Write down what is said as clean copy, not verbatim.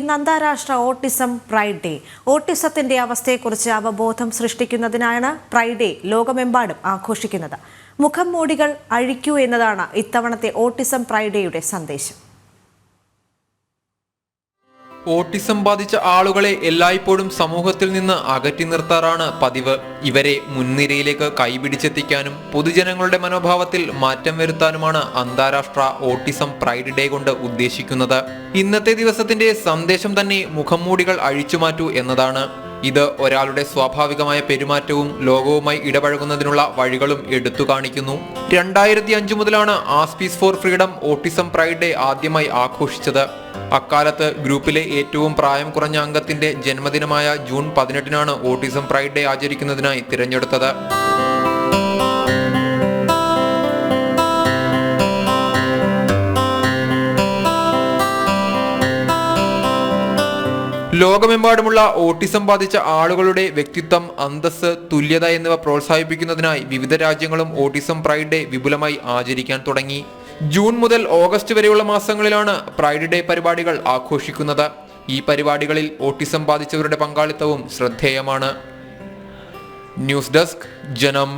ഇന്ന് അന്താരാഷ്ട്ര autism pride day. ഓട്ടിസത്തിന്റെ അവസ്ഥയെക്കുറിച്ച് അവബോധം സൃഷ്ടിക്കുന്നതിനാണ് പ്രൈഡ് ഡേ ലോകമെമ്പാടും ആഘോഷിക്കുന്നത്. മുഖം മൂടികൾ അഴിക്കൂ എന്നതാണ് ഇത്തവണത്തെ ഓട്ടിസം പ്രൈഡ് ഡേയുടെ സന്ദേശം. ഓട്ടിസം ബാധിച്ച ആളുകളെ എല്ലായ്പ്പോഴും സമൂഹത്തിൽ നിന്ന് അകറ്റി നിർത്താറാണ് പതിവ്. ഇവരെ മുൻനിരയിലേക്ക് കൈപിടിച്ചെത്തിക്കാനും പൊതുജനങ്ങളുടെ മനോഭാവത്തിൽ മാറ്റം വരുത്താനുമാണ് അന്താരാഷ്ട്ര ഓട്ടിസം പ്രൈഡ് ഡേ കൊണ്ട് ഉദ്ദേശിക്കുന്നത്. ഇന്നത്തെ ദിവസത്തിന്റെ സന്ദേശം തന്നെ മുഖംമൂടികൾ അഴിച്ചുമാറ്റൂ എന്നതാണ്. ഇത് ഒരാളുടെ സ്വാഭാവികമായ പെരുമാറ്റവും ലോകവുമായി ഇടപഴകുന്നതിനുള്ള വഴികളും എടുത്തു കാണിക്കുന്നു. 2005 മുതലാണ് Aspies for freedom autism pride day ആദ്യമായി ആഘോഷിച്ചത്. അക്കാലത്ത് ഗ്രൂപ്പിലെ ഏറ്റവും പ്രായം കുറഞ്ഞ അംഗത്തിന്റെ ജന്മദിനമായ ജൂൺ 18 ഓട്ടിസം പ്രൈഡ് ഡേ ആചരിക്കുന്നതിനായി തിരഞ്ഞെടുത്തത്. ലോകമെമ്പാടുമുള്ള ഓട്ടിസം ബാധിച്ച ആളുകളുടെ വ്യക്തിത്വം, അന്തസ്സ്, തുല്യത എന്നിവ പ്രോത്സാഹിപ്പിക്കുന്നതിനായി വിവിധ രാജ്യങ്ങളും ഓട്ടിസം പ്രൈഡ് ഡേ വിപുലമായി ആചരിക്കാൻ തുടങ്ങി. ജൂൺ മുതൽ ഓഗസ്റ്റ് വരെയുള്ള മാസങ്ങളിലാണ് പ്രൈഡ് ഡേ പരിപാടികൾ ആഘോഷിക്കുന്നത്. ഈ പരിപാടികളിൽ ഓട്ടിസം ബാധിച്ചവരുടെ പങ്കാളിത്തവും ശ്രദ്ധേയമാണ്. ന്യൂസ് ഡെസ്ക്, ജനം.